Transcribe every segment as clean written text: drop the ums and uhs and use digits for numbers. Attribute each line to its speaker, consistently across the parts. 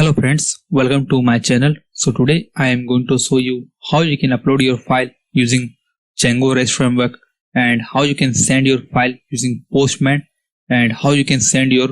Speaker 1: Hello friends, welcome to my channel. So today I am going to show you how you can upload your file using Django REST framework, and how you can send your file using Postman, and how you can send your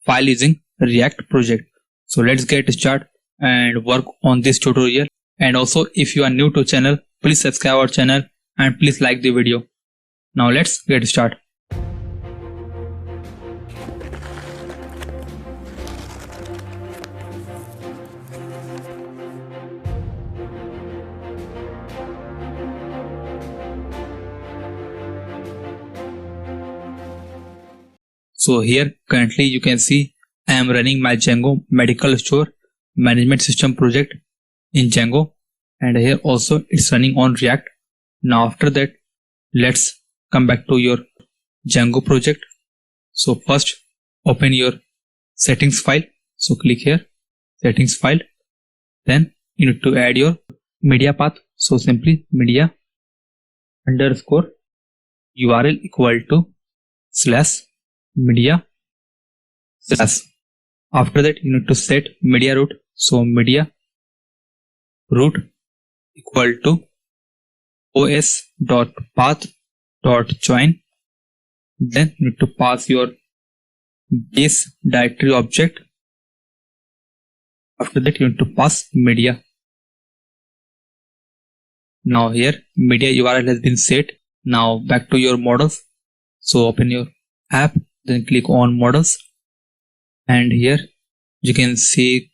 Speaker 1: file using React project. So let's get started and work on this tutorial. And also, if you are new to channel, please subscribe our channel and please like the video. Now let's get started. So here currently you can see I am running my Django medical store management system project in Django, and here also it's running on React. Now after that, let's come back to your Django project. So first open your settings file. So click here, settings file. Then you need to add your media path. So simply media underscore URL equal to slash media slash. After that you need to set media root. So media root equal to os.path.join. Then you need to pass your base directory object. After that you need to pass media. Now here media URL has been set. Now back to your models. So open your app, then click on models, and here you can see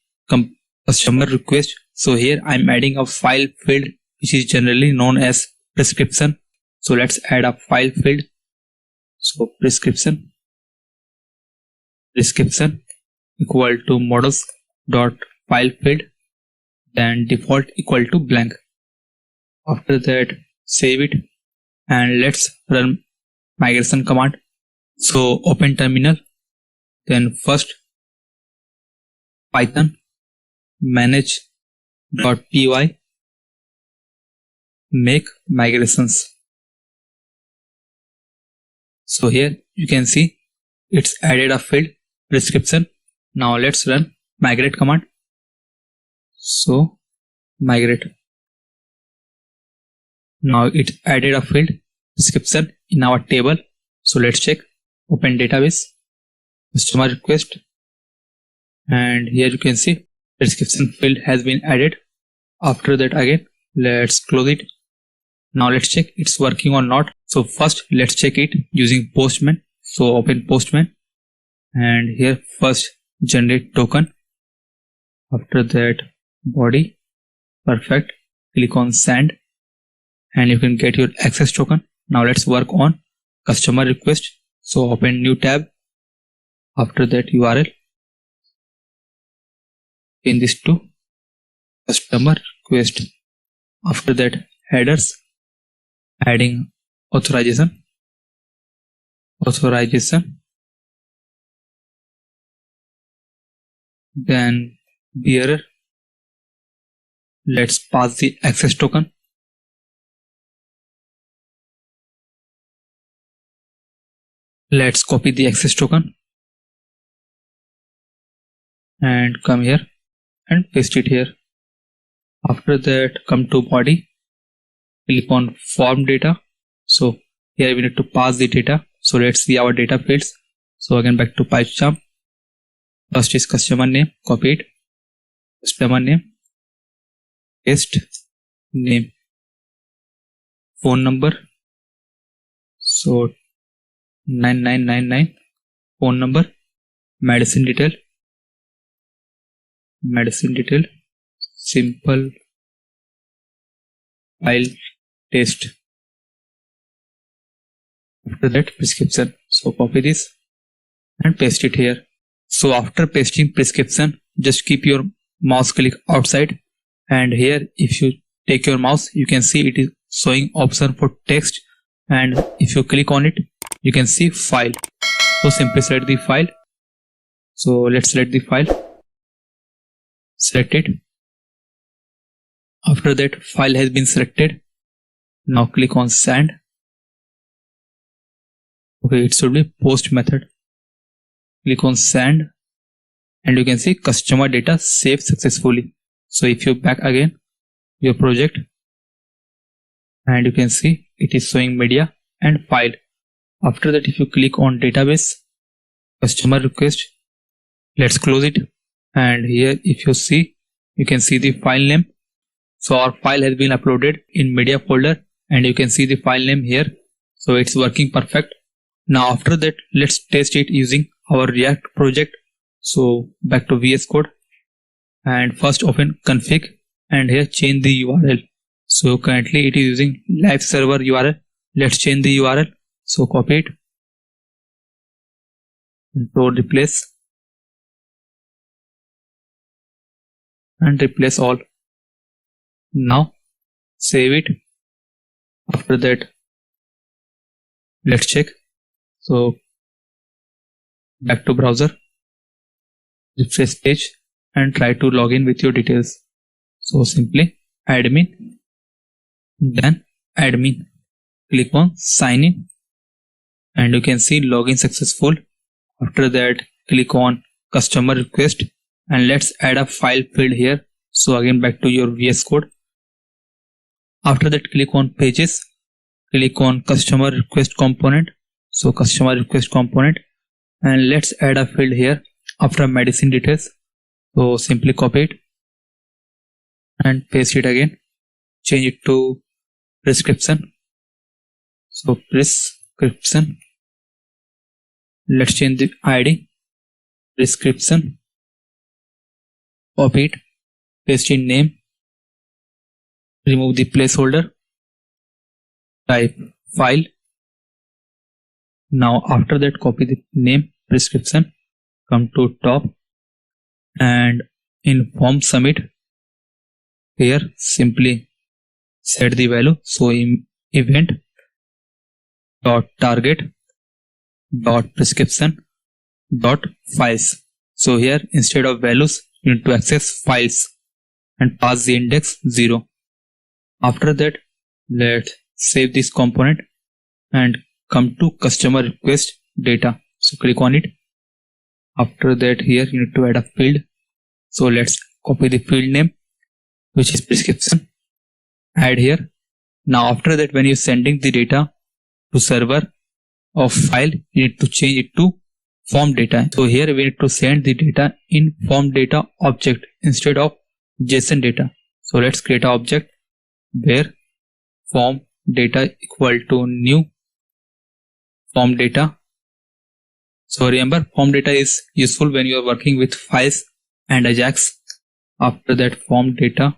Speaker 1: customer request. So here I'm adding a file field which is generally known as prescription. So let's add a file field. So prescription equal to models dot file field, then default equal to blank. After that save it and let's run migration command. So open terminal, then first python manage.py make migrations. So here you can see it's added a field prescription. Now let's run migrate command. So migrate. Now it added a field prescription in our table. So let's check. Open database, customer request, and here you can see prescription field has been added. After that again let's close it. Now let's check it's working or not. So first let's check it using Postman. So open Postman, and here first generate token. After that body, perfect. Click on send and you can get your access token. Now let's work on customer request. So open new tab. After that URL, in this to customer request. After that headers, adding authorization, then bearer. Let's pass the access token. Let's copy the access token and come here and paste it here. After that come to body, click on form data. So here we need to pass the data. So let's see our data fields. So again back to PyCharm. First is customer name, copy it, customer name, paste name, phone number. So 9999 phone number, medicine detail, simple file test. After that prescription. So copy this and paste it here. So after pasting prescription, just keep your mouse click outside, and here if you take your mouse you can see it is showing option for text, and if you click on it you can see file. So simply select the file. So let's select the file, select it. After that file has been selected. Now click on send. Okay, it should be post method. Click on send and you can see customer data saved successfully. So if you back again your project, and you can see it is showing media and file. After that, if you click on database, customer request, let's close it. And here if you see, you can see the file name. So our file has been uploaded in media folder, and you can see the file name here. So it's working perfect. Now after that, let's test it using our React project. So back to VS Code, and first open config, and here change the URL. So currently it is using live server URL. Let's change the URL. So copy it, so replace, and replace all. Now save it. After that, let's check. So back to browser, refresh page, and try to log in with your details. So simply admin, then admin, click on sign in, and you can see login successful. After that, click on customer request, and let's add a file field here. So again back to your VS Code. After that, click on pages, click on customer request component. So customer request component, and let's add a field here after medicine details. So simply copy it and paste it again. Change it to prescription. So prescription. Let's change the ID. Prescription. Copy it. Paste in name. Remove the placeholder. Type file. Now after that, copy the name prescription. Come to top, and in form submit, here simply set the value. So event dot target dot prescription dot files. So here instead of values, you need to access files and pass the index 0. After that, let's save this component and come to customer request data. So click on it. After that, here you need to add a field. So let's copy the field name, which is prescription. Add here. Now after that, when you're sending the data to server of file, you need to change it to form data. So here we need to send the data in form data object instead of JSON data. So let's create an object where form data equal to new form data. So remember, form data is useful when you are working with files and Ajax. After that, form data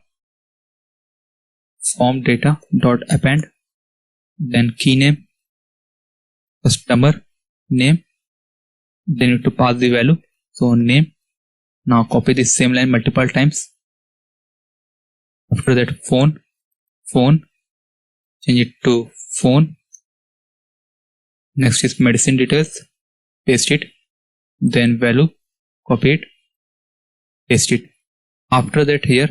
Speaker 1: dot append, then key name, customer name, then you need to pass the value. So name. Now copy this same line multiple times. After that, phone, change it to phone. Next is medicine details, paste it, then value, copy it, paste it. After that, here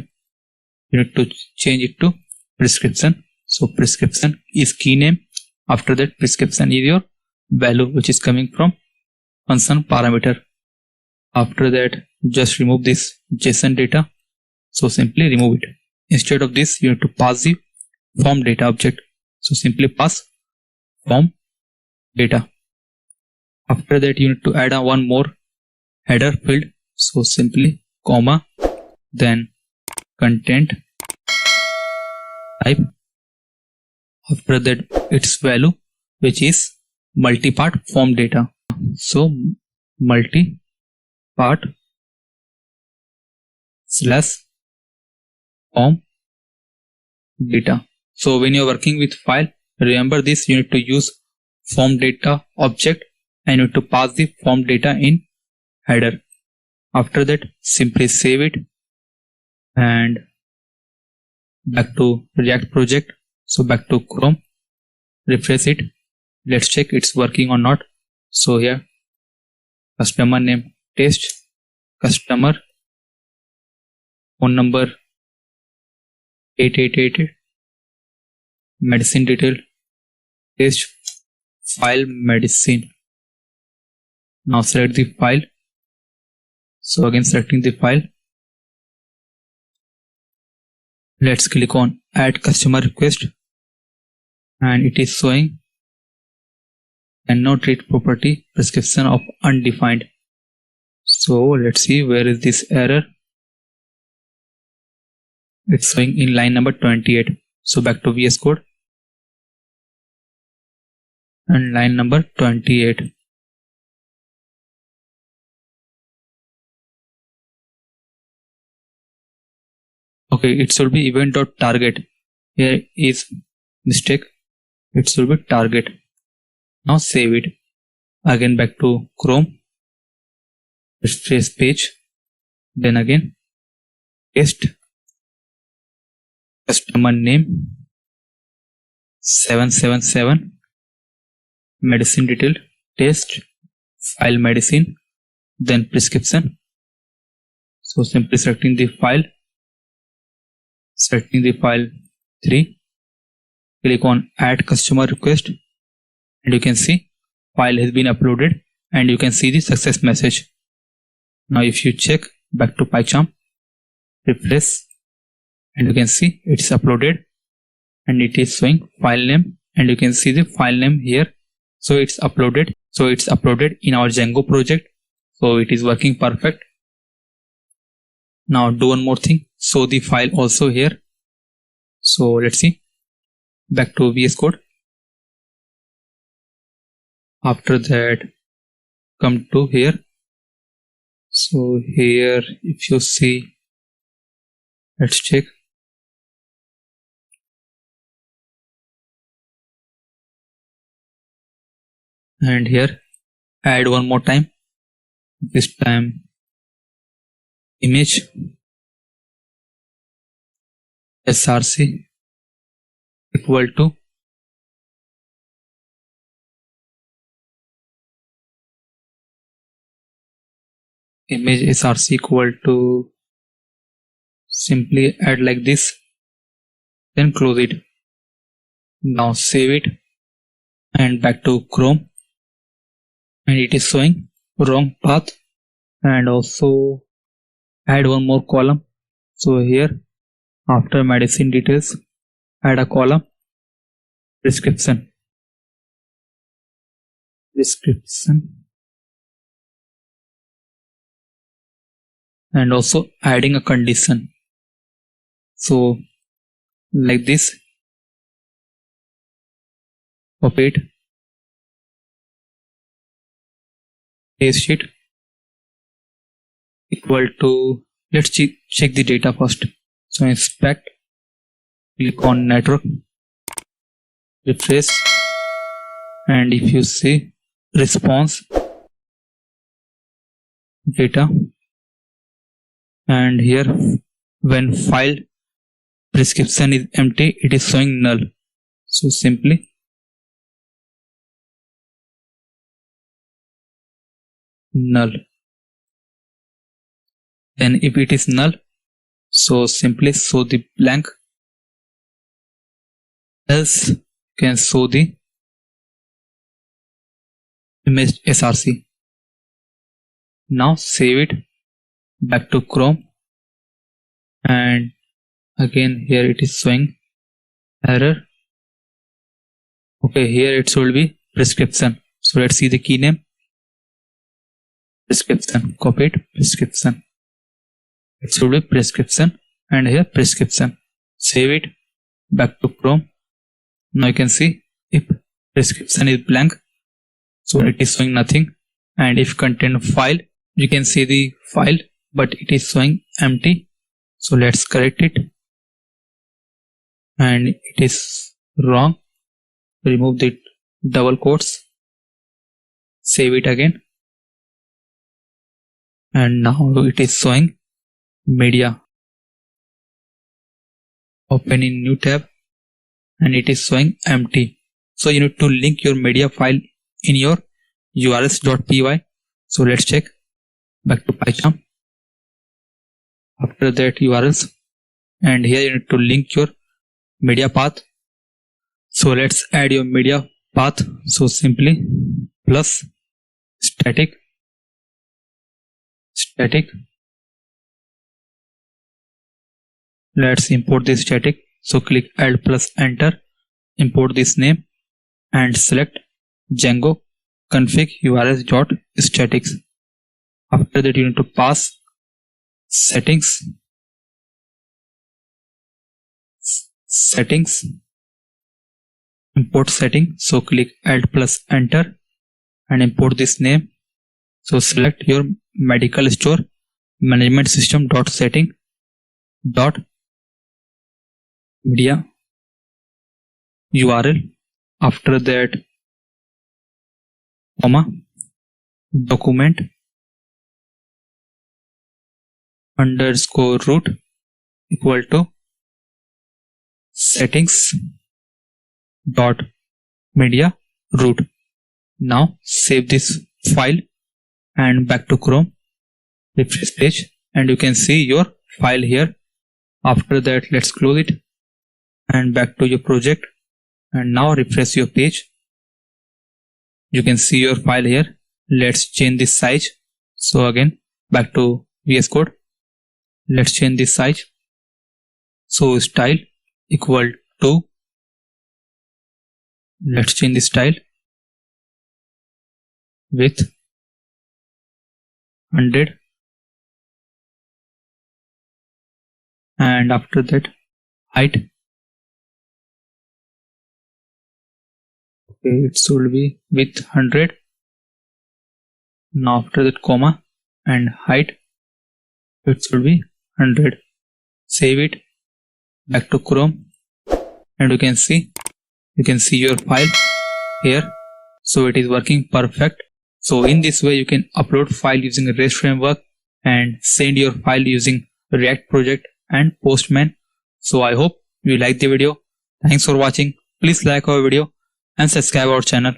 Speaker 1: you need to change it to prescription. So prescription is key name. After that, prescription is your value, which is coming from function parameter. After that, just remove this JSON data. So simply remove it. Instead of this, you need to pass the form data object. So simply pass form data. After that, you need to add one more header field. So simply comma, then content type. After that, its value, which is multi-part form data. So multi-part / form data. So when you're working with file, remember this, you need to use form data object and you need to pass the form data in header. After that, simply save it and back to React project. So back to Chrome, refresh it. Let's check it's working or not. So here, customer name test, customer, phone number 8888, medicine detail test, file medicine. Now select the file. So again selecting the file, let's click on add customer request, and it is showing cannot read property prescription of undefined. So let's see where is this error. It's showing in line number 28. So back to VS Code and line number 28. Okay, it should be event.target. Here is mistake. It should be target. Now save it. Again back to Chrome. Refresh page. Then again paste customer name 777, medicine detail, test, file medicine, then prescription. So simply selecting the file 3, click on add customer request, and you can see file has been uploaded and you can see the success message. Now if you check back to PyCharm, refresh, and you can see it's uploaded and it is showing file name, and you can see the file name here. So it's uploaded in our Django project. So it is working perfect. Now do one more thing, show the file also here. So let's see, back to VS Code. After that come to here. So here if you see, let's check. And here add one more time, this time image src equal to simply add like this, then close it. Now save it and back to Chrome, and it is showing wrong path. And also add one more column. So here after medicine details add a column prescription, and also adding a condition. So like this, copy it, paste it, equal to, let's check the data first. So inspect, click on network, refresh, and if you see response data, and here when file prescription is empty, it is showing null. So simply null. Then if it is null, so simply show the blank, else can show the image src. Now save it, back to Chrome, and again here it is showing error. Okay, here it should be prescription. So let's see the key name, prescription, copy it, prescription. It should be prescription, and here prescription. Save it, back to Chrome. Now you can see if prescription is blank, so it is showing nothing. And if contain file, you can see the file, but it is showing empty. So let's correct it, and it is wrong. Remove the double quotes, save it again, and now it is showing media. Open in new tab, and it is showing empty. So you need to link your media file in your urls.py. So let's check, back to PyCharm. After that URLs, and here you need to link your media path. So let's add your media path. So simply plus static static. Let's import this static. So click add plus enter, import this name and select Django config urls.statics. After that you need to pass settings, import setting. So click add plus enter and import this name. So select your medical store management system dot setting dot media URL. After that comma document underscore root equal to settings dot media root. Now save this file and back to Chrome, refresh page, and you can see your file here. After that let's close it and back to your project, and now refresh your page. You can see your file here. Let's change this size. So again back to VS Code, let's change this size. So style equal to, let's change the style with 100, and after that height, okay, it should be with 100. Now after that comma and height, it should be 100. Save it, back to Chrome, and you can see your file here. So it is working perfect. So in this way you can upload file using REST framework and send your file using React project and Postman. So I hope you like the video. Thanks for watching. Please like our video and subscribe our channel.